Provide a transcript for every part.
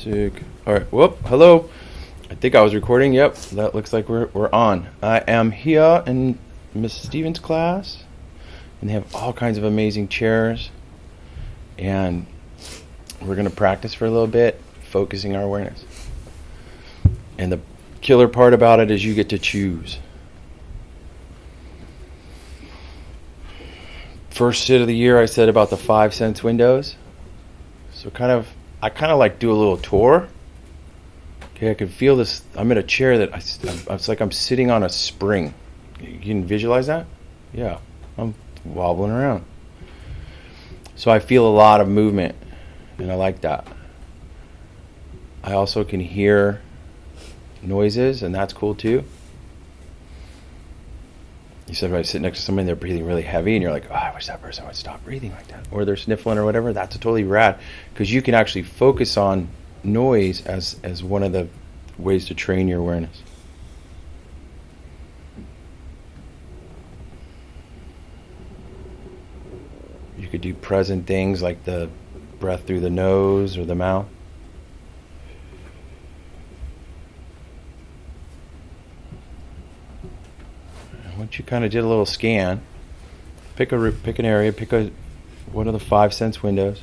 Music. All right. Whoop. Hello. I think I was recording. Yep. That looks like we're on. I am here in Miss Stevens' class, and they have all kinds of amazing chairs, and we're gonna practice for a little bit, focusing our awareness. And the killer part about it is you get to choose. First sit of the year, I said about the 5 sense windows. So I kind of like do a little tour. Okay, I can feel this. I'm in a chair that it's like I'm sitting on a spring. You can visualize that? Yeah, I'm wobbling around. So I feel a lot of movement, and I like that. I also can hear noises, and that's cool too. You said if I sit next to somebody and they're breathing really heavy and you're like, oh, I wish that person would stop breathing like that. Or they're sniffling or whatever. That's totally rad because you can actually focus on noise as one of the ways to train your awareness. You could do present things like the breath through the nose or the mouth. Once you kind of did a little scan, pick an area, one of the 5 sense windows.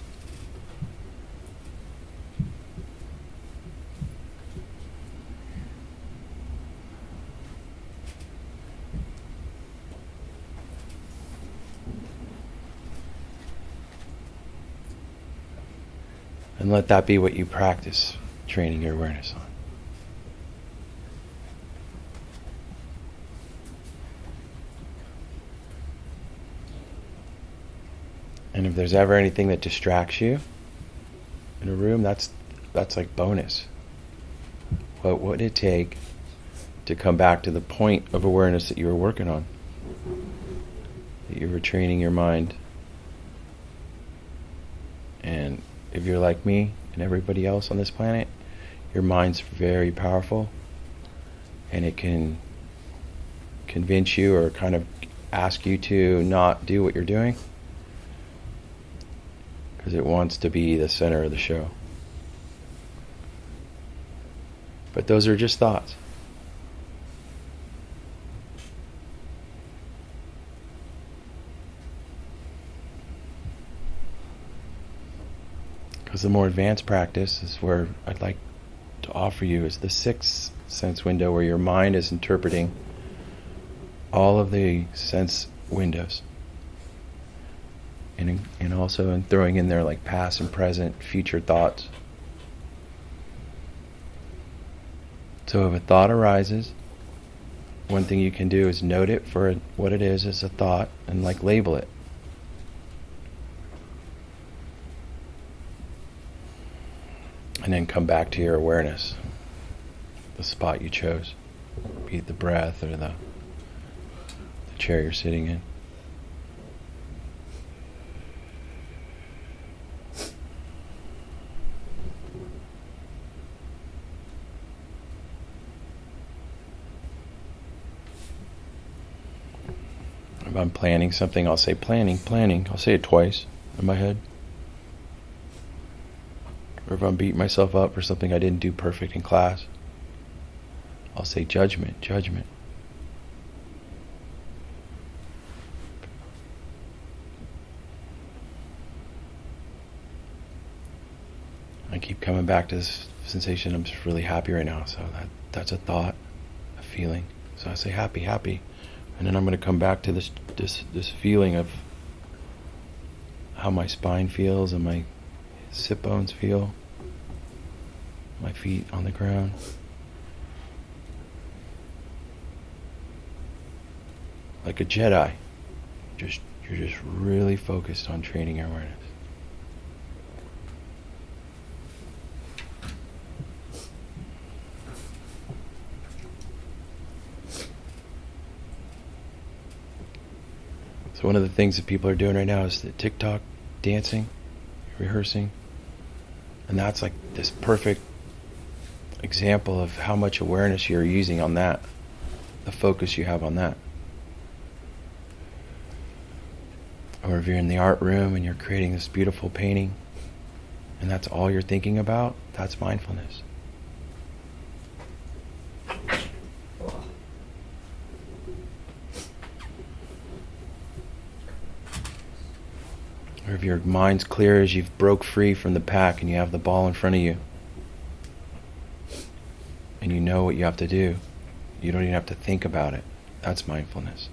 And let that be what you practice training your awareness on. And if there's ever anything that distracts you in a room, that's like bonus. What would it take to come back to the point of awareness that you were working on? That you were training your mind. And if you're like me and everybody else on this planet, your mind's very powerful, and it can convince you or kind of ask you to not do what you're doing. Because it wants to be the center of the show. But those are just thoughts. Because the more advanced practice is where I'd like to offer you is the 6th sense window, where your mind is interpreting all of the sense windows. And also throwing in there like past and present, future thoughts. So if a thought arises, one thing you can do is note it for what it is as a thought and like label it. And then come back to your awareness, the spot you chose, be it the breath or the chair you're sitting in. If I'm planning something, I'll say planning. I'll say it twice in my head. Or if I'm beating myself up for something I didn't do perfect in class, I'll say judgment. I keep coming back to this sensation. I'm just really happy right now. So that's a thought, a feeling. So I say happy. And then I'm going to come back to this feeling of how my spine feels and my sit bones feel, my feet on the ground. Like a Jedi, you're just really focused on training your awareness. So one of the things that people are doing right now is the TikTok dancing, rehearsing. And that's like this perfect example of how much awareness you're using on that, the focus you have on that. Or if you're in the art room and you're creating this beautiful painting, and that's all you're thinking about, that's mindfulness. Or if your mind's clear as you've broke free from the pack and you have the ball in front of you and you know what you have to do, you don't even have to think about it. That's mindfulness.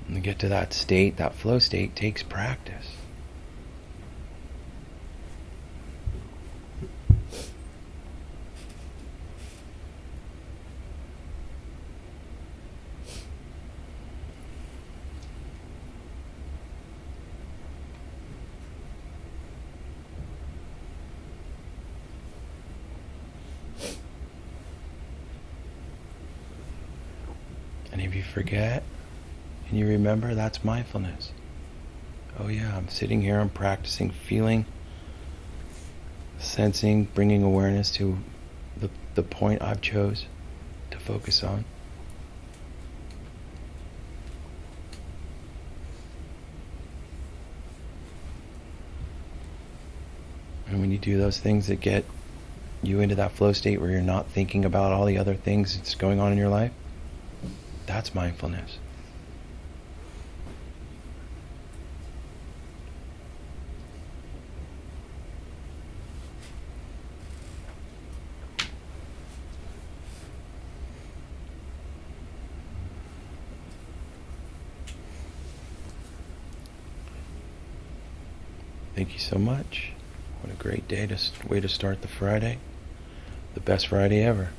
And to get to that state, that flow state, takes practice. And if you forget and you remember, that's mindfulness. Oh yeah, I'm sitting here, I'm practicing feeling, sensing, bringing awareness to the point I've chose to focus on. And when you do those things that get you into that flow state where you're not thinking about all the other things that's going on in your life, that's mindfulness. Thank you so much. What a great way to start the Friday. The best Friday ever.